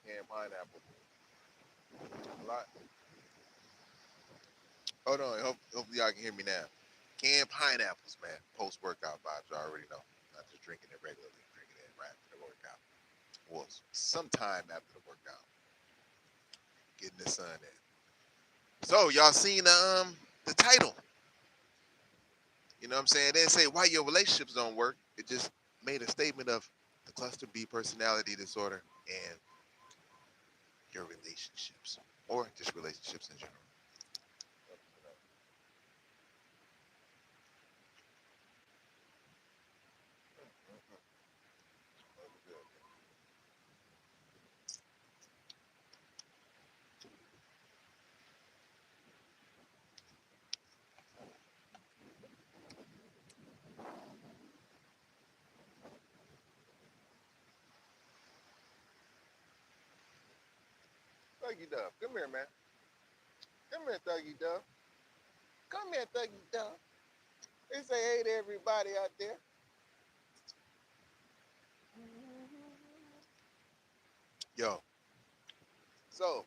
canned pineapple. A lot. Hold on. Hopefully y'all can hear me now. Canned pineapples, man. Post-workout vibes. I already know. Not just drinking it regularly. Drinking it right after the workout. Well, sometime after the workout. Getting the sun in. So y'all seen the title. You know what I'm saying? They didn't say why your relationships don't work. It just made a statement of the cluster B personality disorder and your relationships. Or just relationships in general. Thuggy Dove, come here, man. Come here, Thuggy Dove. Come here, Thuggy Dove. They say hey to everybody out there. Yo, so all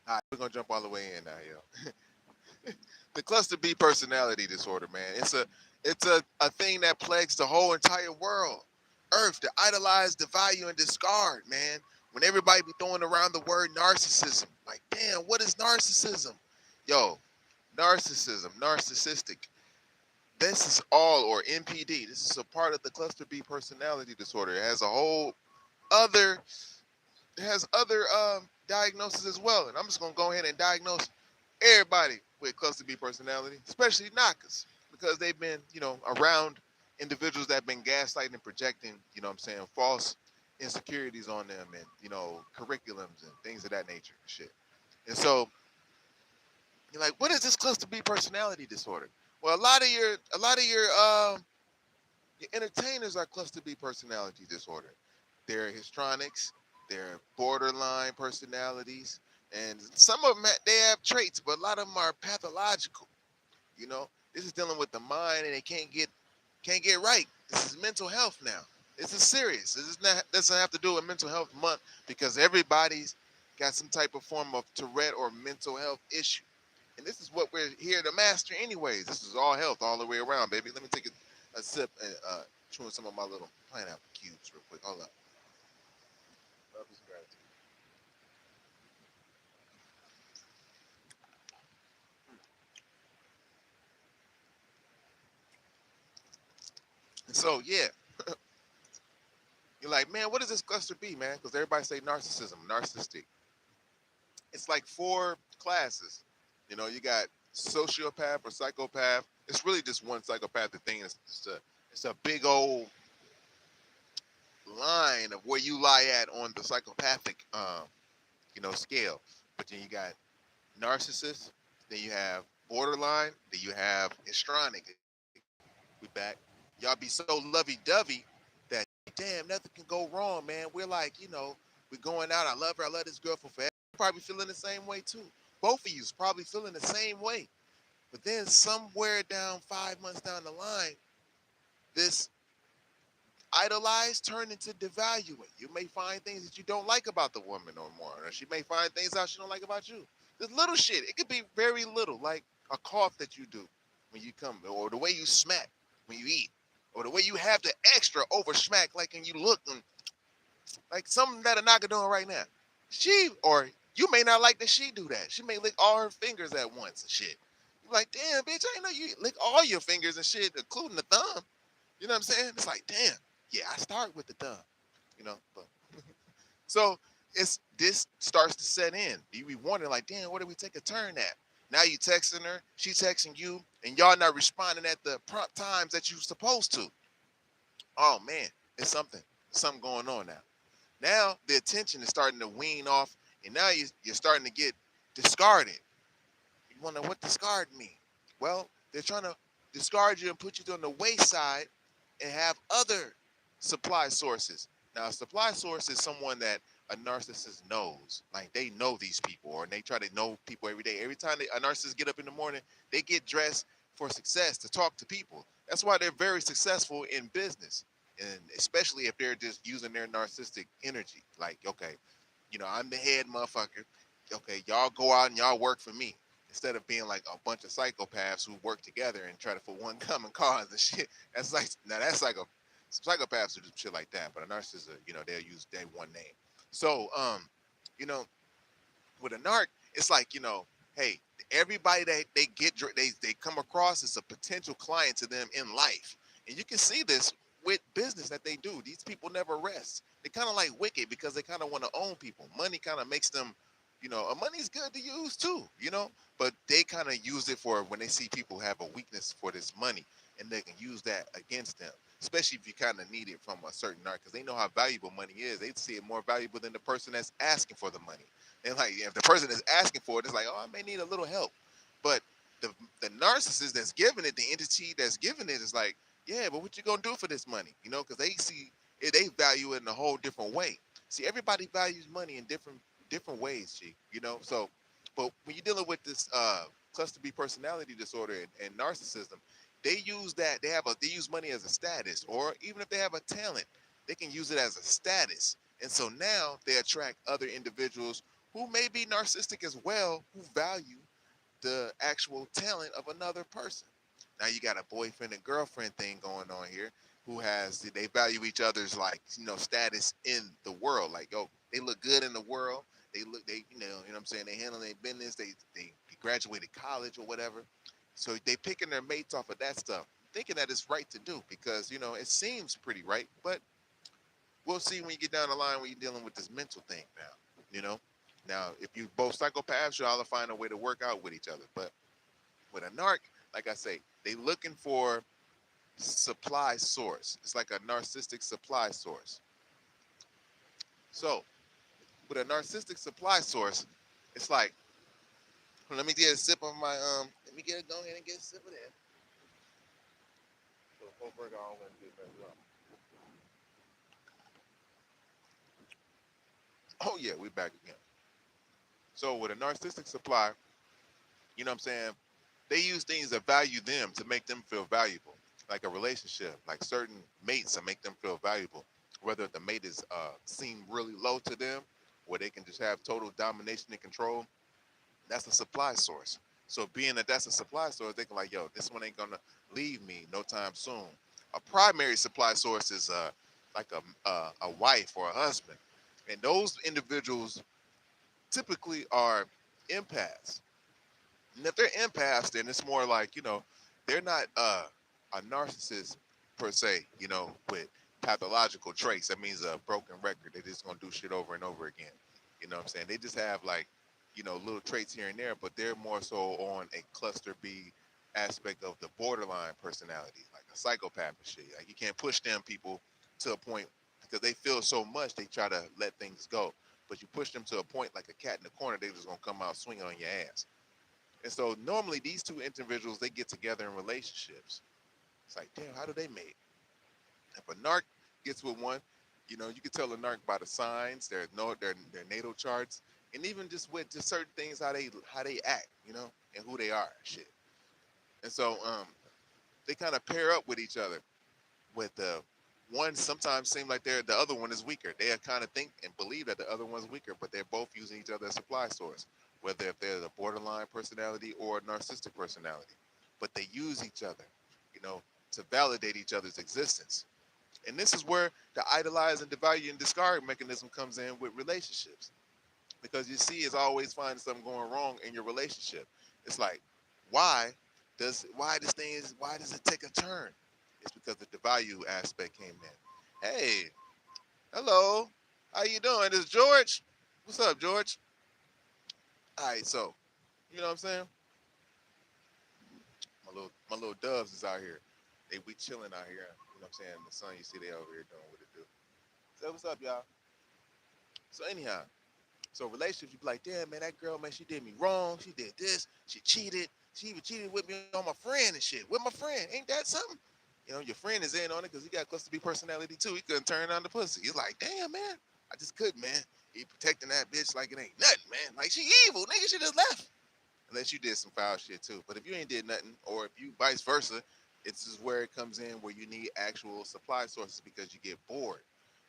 right, we're gonna jump all the way in now, yo. The cluster B personality disorder, man. It's a thing that plagues the whole entire world. Earth to idolize, devalue, and discard, man. When everybody be throwing around the word narcissism, like, damn, what is narcissism? Yo, narcissism, narcissistic. This is all, or NPD. This is a part of the cluster B personality disorder. It has a whole other, it has other diagnoses as well. And I'm just gonna go ahead and diagnose everybody with cluster B personality, especially knockers, because they've been, around individuals that have been gaslighting and projecting, what I'm saying, false insecurities on them and, curriculums and things of that nature. Shit. And so you're like, what is this cluster B personality disorder? Well, your entertainers are cluster B personality disorder. They're histrionics, they're borderline personalities, and some of them they have traits, but a lot of them are pathological. This is dealing with the mind, and they can't get right. This is mental health now. This is serious. This is not doesn't have to do with mental health month because everybody's got some type of form of Tourette or mental health issue. And this is what we're here to master anyways. This is all health all the way around, baby. Let me take a sip and chewing some of my little pineapple cubes real quick. Hold up. Love is gratitude. And so, yeah, you're like, man, what does this cluster be, man? Because everybody say narcissism, narcissistic. It's like 4 classes. You got sociopath or psychopath. It's really just one psychopathic thing. It's a big old line of where you lie at on the psychopathic scale. But then you got narcissist, then you have borderline, then you have histrionic. We back. Y'all be so lovey-dovey that damn nothing can go wrong, man. We're like, we're going out. I love her. I love this girl for forever. Probably feeling the same way too. Both of you is probably feeling the same way. But then somewhere down 5 months down the line, this idolize turn into devaluing. You may find things that you don't like about the woman no more, or she may find things out she don't like about you. This little shit. It could be very little, like a cough that you do when you come, or the way you smack when you eat, or the way you have the extra over smack, like when you look and like something that a Naga doing right now. She or you may not like that she do that. She may lick all her fingers at once and shit. You're like, damn, bitch, I didn't know you lick all your fingers and shit, including the thumb. You know what I'm saying? It's like, damn, yeah, I start with the thumb. But so this starts to set in. You be wondering, like, damn, where do we take a turn at? Now you texting her, she texting you, and y'all not responding at the prompt times that you supposed to. Oh man, it's something going on now. Now the attention is starting to wean off, and now you're starting to get discarded. You wonder what discard mean? Well, they're trying to discard you and put you on the wayside and have other supply sources. Now, a supply source is someone that a narcissist knows. Like they know these people, or they try to know people every day. Every time a narcissist get up in the morning, they get dressed for success to talk to people. That's why they're very successful in business, and especially if they're just using their narcissistic energy. Like, okay, I'm the head motherfucker. Okay, y'all go out and y'all work for me. Instead of being like a bunch of psychopaths who work together and try to for one common cause and shit. That's like now that's like a psychopaths do shit like that, but a narcissist, they'll use their one name. So, you know, with a narc, it's like hey, everybody that they come across is a potential client to them in life, and you can see this with business that they do. These people never rest. They kind of like wicked because they kind of want to own people. Money kind of makes them, money's good to use too, but they kind of use it for when they see people have a weakness for this money, and they can use that against them. Especially if you kind of need it from a certain narc, because they know how valuable money is. They see it more valuable than the person that's asking for the money. And like if the person is asking for it, it's like, oh, I may need a little help. But the narcissist that's giving it, the entity that's giving it is like, yeah, but what you gonna do for this money? Because they see it, they value it in a whole different way. See, everybody values money in different ways, G. So, but when you're dealing with this cluster B personality disorder and narcissism, they use money as a status, or even if they have a talent, they can use it as a status. And so now they attract other individuals who may be narcissistic as well, who value the actual talent of another person. Now you got a boyfriend and girlfriend thing going on here, they value each other's like status in the world. Like, yo, they look good in the world. They what I'm saying, they handle their business. They graduated college or whatever. So they picking their mates off of that stuff, thinking that it's right to do because it seems pretty right, but we'll see when you get down the line when you're dealing with this mental thing now. Now if you both psychopaths, y'all will find a way to work out with each other. But with a narc, like I say, they looking for supply source. It's like a narcissistic supply source. So with a narcissistic supply source, it's like, let me get a sip of my go ahead and get a sip of that. Oh yeah, we back again. So with a narcissistic supply, what I'm saying, they use things that value them to make them feel valuable, like a relationship, like certain mates to make them feel valuable. Whether the mate is seem really low to them, where they can just have total domination and control, that's a supply source. So being that that's a supply source, they can like, yo, this one ain't gonna leave me no time soon. A primary supply source is like a wife or a husband, and those individuals typically are empaths. And if they're empaths, then it's more like, they're not a narcissist per se, with pathological traits. That means a broken record. They're just gonna do shit over and over again. You know what I'm saying? They just have like, little traits here and there, but they're more so on a cluster B aspect of the borderline personality, like a psychopath and shit. Like you can't push them people to a point because they feel so much they try to let things go. But you push them to a point like a cat in the corner, they just gonna come out swinging on your ass. And so normally these two individuals, they get together in relationships. It's like, damn, how do they mate? If a narc gets with one, you can tell a narc by the signs, their natal charts, and even just with just certain things how they act, and who they are, shit. And so they kind of pair up with each other. With one sometimes seem like the other one is weaker. They kind of think and believe that the other one's weaker, but they're both using each other as supply source, whether if they're the borderline personality or a narcissistic personality. But they use each other, to validate each other's existence. And this is where the idolize and devalue and discard mechanism comes in with relationships. Because you see, it's always finding something going wrong in your relationship. It's like, why does it take a turn? It's because the devalue aspect came in. Hey, hello, how you doing? This is George. What's up, George? All right, so you know what I'm saying? My little doves is out here. We chilling out here. You know what I'm saying? The sun, you see, they over here doing what it do. So what's up, y'all? So anyhow, so relationships, you be like, damn, man, that girl, man, she did me wrong. She did this. She cheated. She even cheated with me on my friend and shit. With my friend. Ain't that something? Your friend is in on it because he got cluster B personality too. He couldn't turn on the pussy. He's like, damn, man, I just couldn't, man. He protecting that bitch like it ain't nothing, man. Like she evil, nigga. She just left. Unless you did some foul shit too. But if you ain't did nothing, or if you vice versa, This is where it comes in where you need actual supply sources because you get bored.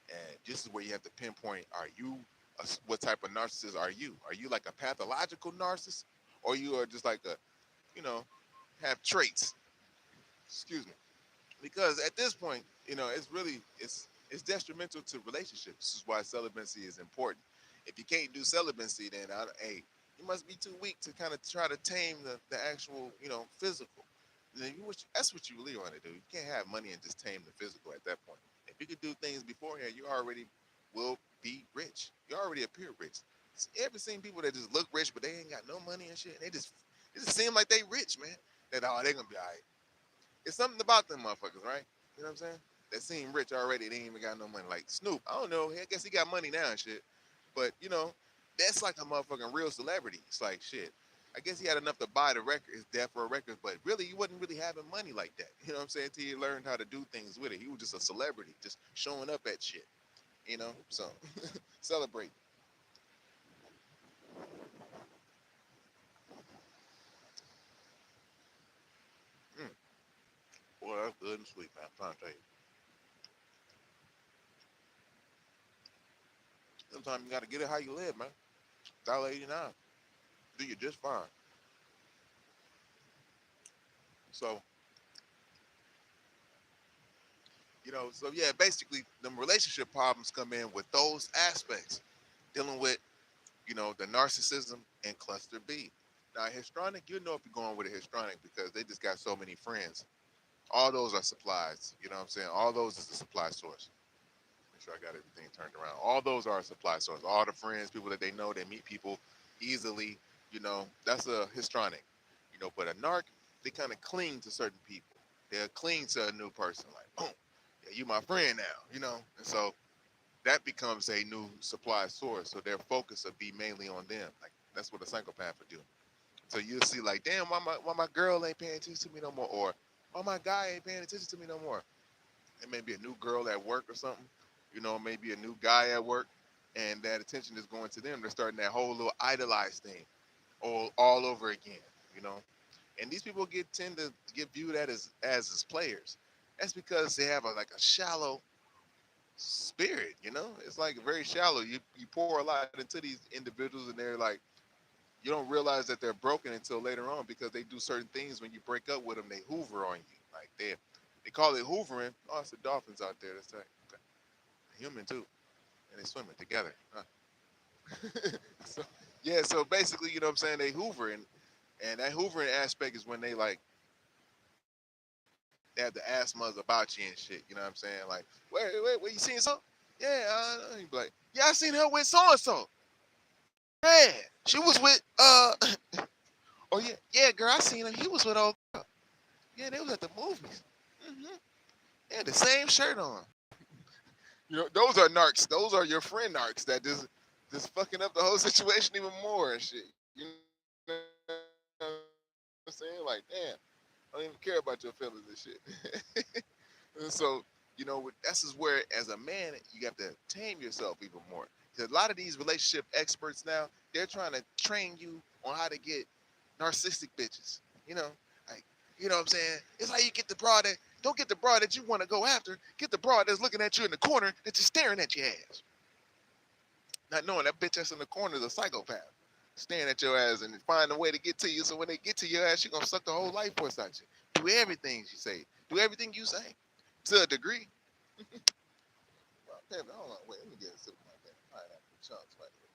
And this is where you have to pinpoint: Are you what type of narcissist are you? Are you like a pathological narcissist, or you are just like a, you know, have traits? Excuse me. Because at this point, it's really it's detrimental to relationships. This is why celibacy is important. If you can't do celibacy, then hey, you must be too weak to kind of try to tame the actual, physical. Then that's what you really want to do. You can't have money and just tame the physical at that point. If you could do things beforehand, you already will be rich. You already appear rich. You ever seen people that just look rich but they ain't got no money and shit? They just seem like they rich, man. That they're gonna be all right. It's something about them motherfuckers, right? You know what I'm saying? That seem rich already. They ain't even got no money. Like Snoop, I don't know. I guess he got money now and shit. But that's like a motherfucking real celebrity. It's like shit. I guess he had enough to buy the record, his Death Row Records, but really he wasn't really having money like that. You know what I'm saying? Till he learned how to do things with it. He was just a celebrity, just showing up at shit. So celebrate. Mm. Boy, that's good and sweet, man. I'm trying to tell you. Sometimes you gotta get it how you live, man. $1.89. Do you just fine. So, so yeah, basically the relationship problems come in with those aspects. Dealing with, the narcissism and cluster B. Now histrionic, if you're going with a histrionic because they just got so many friends. All those are supplies. You know what I'm saying? All those is a supply source. Make sure I got everything turned around. All those are a supply source. All the friends, people that they know, they meet people easily. That's a histrionic. But a narc, they kind of cling to certain people. They'll cling to a new person, like, boom, yeah, you my friend now. And so that becomes a new supply source. So their focus will be mainly on them. Like that's what a psychopath would do. So you'll see, like, damn, why my girl ain't paying attention to me no more, or why my guy ain't paying attention to me no more. It may be a new girl at work or something, maybe a new guy at work, and that attention is going to them. They're starting that whole little idolized thing all over again, you know. And these people tend to get viewed as players. That's because they have a shallow spirit, It's like very shallow. You pour a lot into these individuals, and they're like, you don't realize that they're broken until later on because they do certain things. When you break up with them, they hoover on you. Like they call it hoovering. Oh, it's the dolphins out there. That's right. Okay. Human too, and they swimming together. Huh? So yeah, so basically, you know what I'm saying, they hoover, and that hoovering aspect is when they have the asthmas about you and shit. You know what I'm saying? Like, wait, you seen so? Yeah, you be like, yeah, I seen her with so and so. Yeah, she was with oh yeah, girl, I seen him. He was with old girl. Yeah, they was at the movies. Hmm. They had the same shirt on. Those are narcs. Those are your friend narcs that just fucking up the whole situation even more and shit. You know what I'm saying? Like, damn, I don't even care about your feelings and shit. And so, that's is where, as a man, you have to tame yourself even more. Because a lot of these relationship experts now, they're trying to train you on how to get narcissistic bitches. You know, like, what I'm saying? It's like you get the broad that, don't get the broad that you want to go after. Get the broad that's looking at you in the corner that's just staring at your ass. Not knowing that bitch that's in the corner is a psychopath. Staring at your ass and find a way to get to you. So when they get to your ass, you're going to suck the whole life force out you. Do everything you say. Do everything you say. To a degree. Well, hold on. Wait, let me get a sip of my damn pineapple chunks right here.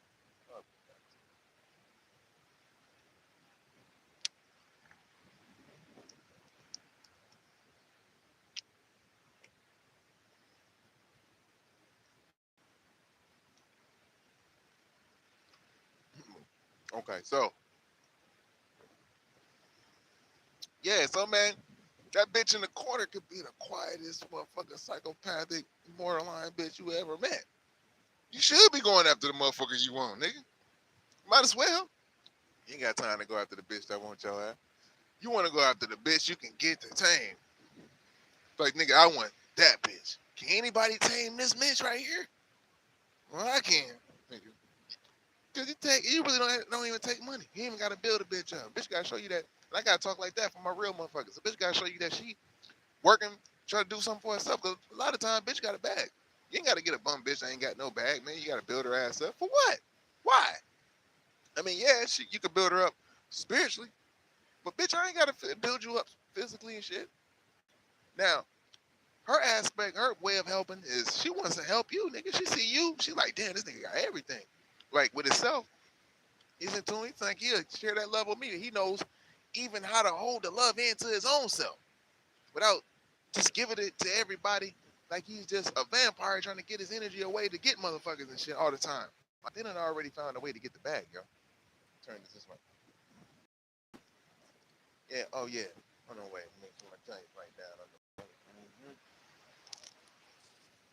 Okay, so, yeah, so, man, that bitch in the corner could be the quietest motherfucking psychopathic, borderline bitch you ever met. You should be going after the motherfucker you want, nigga. Might as well. You ain't got time to go after the bitch that want your ass. You want to go after the bitch you can get to tame. Like, nigga, I want that bitch. Can anybody tame this bitch right here? Well, I can, nigga. Cause you really don't even take money. You even gotta build a bitch up. Bitch gotta show you that. And I gotta talk like that for my real motherfuckers. The bitch gotta show you that she working, trying to do something for herself. Because a lot of time, bitch got a bag. You ain't got to get a bum bitch that ain't got no bag, man. You got to build her ass up. For what? Why? I mean, yeah, you could build her up spiritually, but bitch, I ain't got to build you up physically and shit. Now, her aspect, her way of helping is she wants to help you, nigga. She see you, she like, damn, this nigga got everything. Like with himself, he's in tune. He think he'll share that love with me. He knows even how to hold the love into his own self without just giving it to everybody like he's just a vampire trying to get his energy away to get motherfuckers and shit all the time. Like they done already found a way to get the bag, yo. Turn this way. Yeah, oh yeah. Hold on, wait. Make sure my giant right down.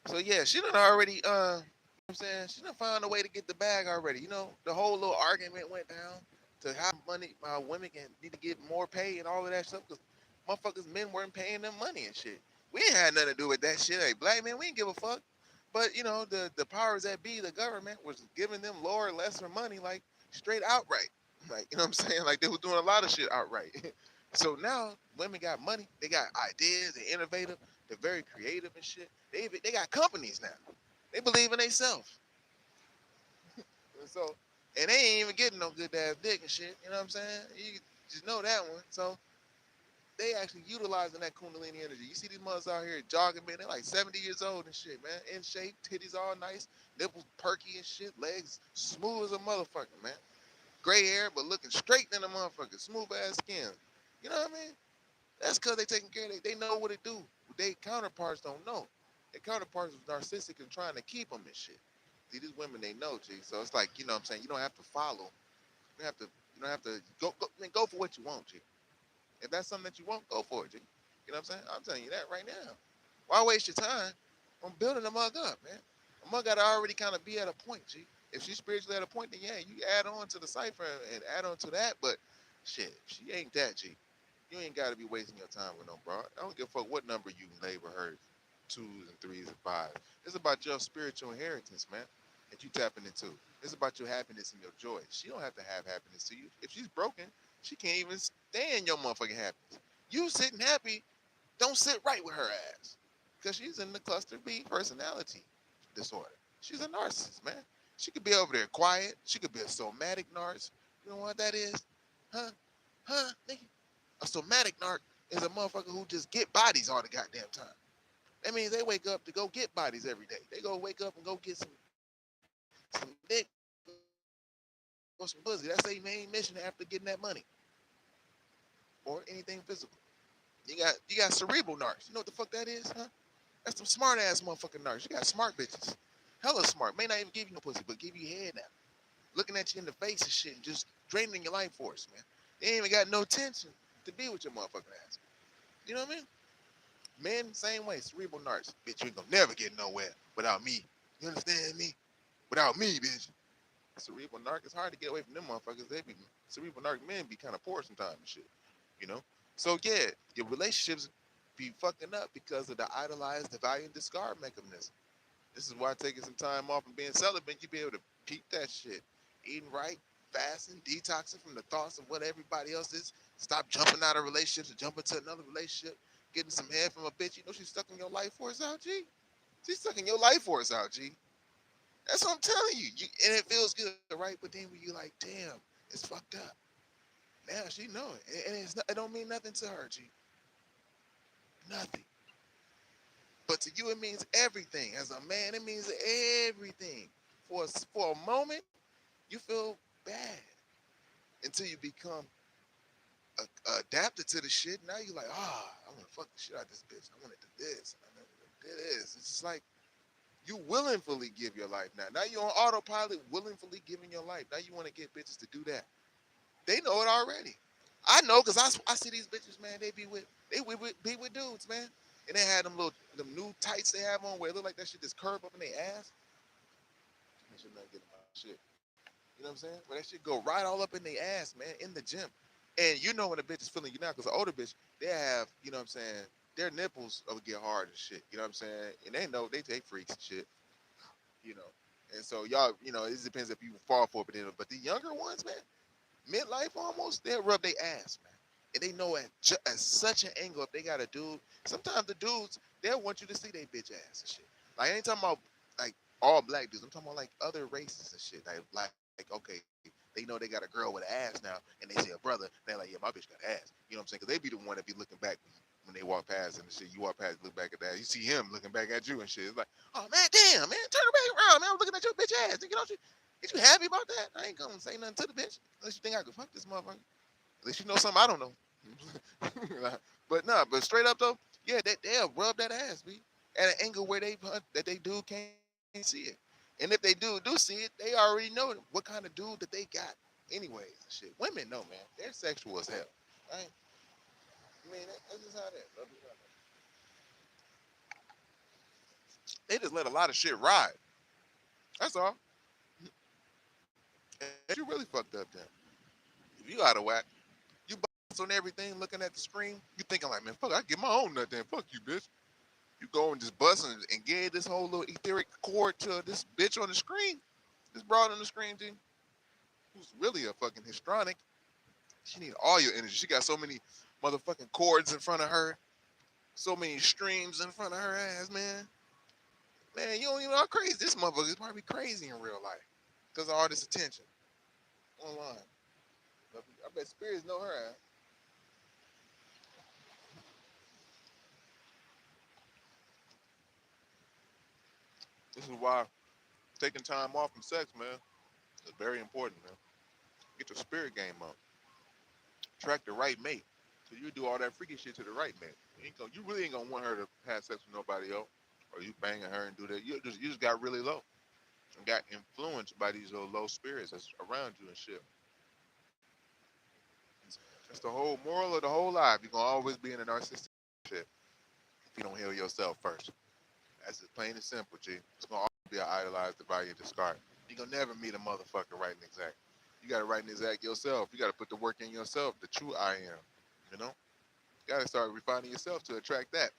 So yeah, she done already you know what I'm saying, she done found a way to get the bag already. You know, the whole little argument went down to how money women can need to get more pay and all of that stuff because motherfuckers men weren't paying them money and shit. We ain't had nothing to do with that shit. Hey, black men, we ain't give a fuck. But you know, the powers that be, the government was giving them lower, lesser money, like straight outright. Like, you know what I'm saying? Like they was doing a lot of shit outright. So now women got money, they got ideas, they're innovative, they're very creative and shit. They got companies now. They believe in themselves. And so, and they ain't even getting no good ass dick and shit. You know what I'm saying? You just know that one. So they actually utilizing that Kundalini energy. You see these mothers out here jogging, man. They're like 70 years old and shit, man. In shape, titties all nice, nipples perky and shit, legs smooth as a motherfucker, man. Gray hair, but looking straight in the motherfucker, smooth ass skin. You know what I mean? That's because they taking care of it. They know what it do. They counterparts don't know. Their counterparts is narcissistic and trying to keep them and shit. See, these women, they know, G. So it's like, you know what I'm saying? You don't have to follow. You don't have to go for what you want, G. If that's something that you want, go for it, G. You know what I'm saying? I'm telling you that right now. Why waste your time on building a mug up, man? A mug got to already kind of be at a point, G. If she's spiritually at a point, then yeah, you add on to the cipher and add on to that. But shit, if she ain't that, G. You ain't got to be wasting your time with no broad. I don't give a fuck what number you label her, 2s and 3s and 5s. It's about your spiritual inheritance, man, that you tapping into. It's about your happiness and your joy. She don't have to have happiness to you. If she's broken, she can't even stand your motherfucking happiness. You sitting happy, don't sit right with her ass. Because she's in the cluster B personality disorder. She's a narcissist, man. She could be over there quiet. She could be a somatic narcissist. You know what that is? Huh? Huh? Nigga? A somatic narc is a motherfucker who just get bodies all the goddamn time. That means they wake up to go get bodies every day. They go wake up and go get some dick or some pussy. That's their main mission after getting that money. Or anything physical. You got cerebral narcs. You know what the fuck that is, huh? That's some smart ass motherfucking narcs. You got smart bitches. Hella smart. May not even give you no pussy, but give you head now. Looking at you in the face and shit and just draining your life force, man. They ain't even got no tension to be with your motherfucking ass. You know what I mean? Men, same way, cerebral narcs. Bitch, you ain't gonna never get nowhere without me. You understand me? Without me, bitch. Cerebral narc, it's hard to get away from them motherfuckers. They be cerebral narc men be kind of poor sometimes and shit. You know? So yeah, your relationships be fucking up because of the idolize, devalue, and discard mechanism. This is why taking some time off and being celibate, you be able to peep that shit. Eating right, fasting, detoxing from the thoughts of what everybody else is. Stop jumping out of relationships and jump into another relationship. Getting some head from a bitch. You know she's sucking your life force out, G? She's sucking your life force out, G. That's what I'm telling you. And it feels good, right? But then when you like, damn, it's fucked up. Now she know it. And it don't mean nothing to her, G. Nothing. But to you, it means everything. As a man, it means everything. For a moment, you feel bad until you become adapted to the shit. Now you're like, I want to fuck the shit out of this bitch. I want to do this. I want to do this. It's just like you willingly give your life now. Now you're on autopilot, willingly giving your life. Now you want to get bitches to do that. They know it already. I know because I see these bitches, man. They be with dudes, man. And they had them new tights they have on where it look like that shit just curve up in their ass. That shit not getting my shit. You know what I'm saying? Where that shit go right all up in their ass, man, in the gym. And you know when a bitch is feeling you now, because the older bitch, they have, you know what I'm saying, their nipples will get hard and shit. You know what I'm saying? And they know they take freaks and shit. You know. And so y'all, you know, it depends if you fall for it. But the younger ones, man, midlife almost, they'll rub their ass, man. And they know at such an angle if they got a dude. Sometimes the dudes they'll want you to see their bitch ass and shit. Like I ain't talking about like all black dudes. I'm talking about like other races and shit. Like okay, they know they got a girl with an ass now, and they see a brother. They're like, yeah, my bitch got ass. You know what I'm saying? Because they be the one that be looking back when they walk past and shit. You walk past, look back at that. You see him looking back at you and shit. It's like, oh man, damn man, turn back around, man. I'm looking at your bitch ass. You know, is you happy about that? I ain't gonna say nothing to the bitch unless you think I can fuck this motherfucker. At least you know something I don't know. But nah, but straight up though, yeah, they'll rub that ass, be at an angle where they do can't see it. And if they do see it, they already know what kind of dude that they got. Anyways, shit. Women know, man. They're sexual as hell. Right? I mean, that's just how it is. They just let a lot of shit ride. That's all. And you really fucked up then. If you out of whack, you bust on everything looking at the screen, you thinking like, man, fuck, I get my own nut then. Fuck you, bitch. You go and just bust and give this whole little etheric cord to this bitch on the screen. This broad on the screen, G, who's really a fucking histrionic. She need all your energy. She got so many motherfucking cords in front of her, so many streams in front of her ass, man. Man, you don't even know how crazy this motherfucker is. Probably crazy in real life because of all this attention online. I bet spirits know her ass. This is why taking time off from sex, man, is very important, man. Get your spirit game up. Attract the right mate. So you do all that freaky shit to the right mate. You really ain't gonna want her to have sex with nobody else, or you banging her and do that. You just got really low and got influenced by these little low spirits that's around you and shit. That's the whole moral of the whole life. You're gonna always be in a narcissistic shit if you don't heal yourself first. That's just plain and simple, G. It's gonna always be an idolized, divide, and discard. You're gonna never meet a motherfucker right and exact. You gotta write and exact yourself. You gotta put the work in yourself, the true I am. You know? You gotta start refining yourself to attract that.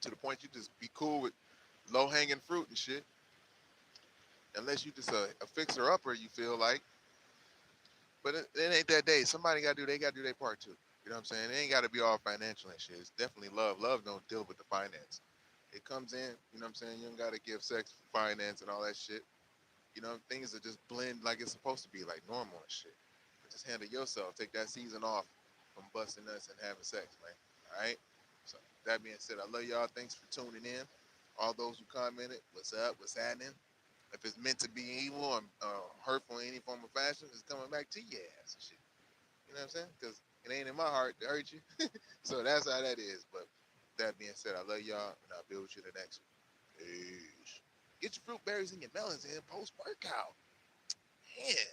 To the point you just be cool with low hanging fruit and shit. Unless you just a fixer upper, you feel like. But it ain't that day. Somebody they gotta do their part too. You know what I'm saying? It ain't gotta be all financial and shit. It's definitely love. Love don't deal with the finance. It comes in, you know what I'm saying? You don't gotta give sex finance and all that shit. You know, things that just blend like it's supposed to be, like normal and shit. But just handle yourself. Take that season off from busting nuts and having sex, man. All right. So that being said, I love y'all. Thanks for tuning in. All those who commented, what's up? What's happening? If it's meant to be evil or hurtful in any form or fashion, it's coming back to your ass and shit. You know what I'm saying? Because it ain't in my heart to hurt you. So that's how that is. But that being said, I love y'all, and I'll be with you the next one. Peace. Get your fruit berries and your melons in post workout. Man.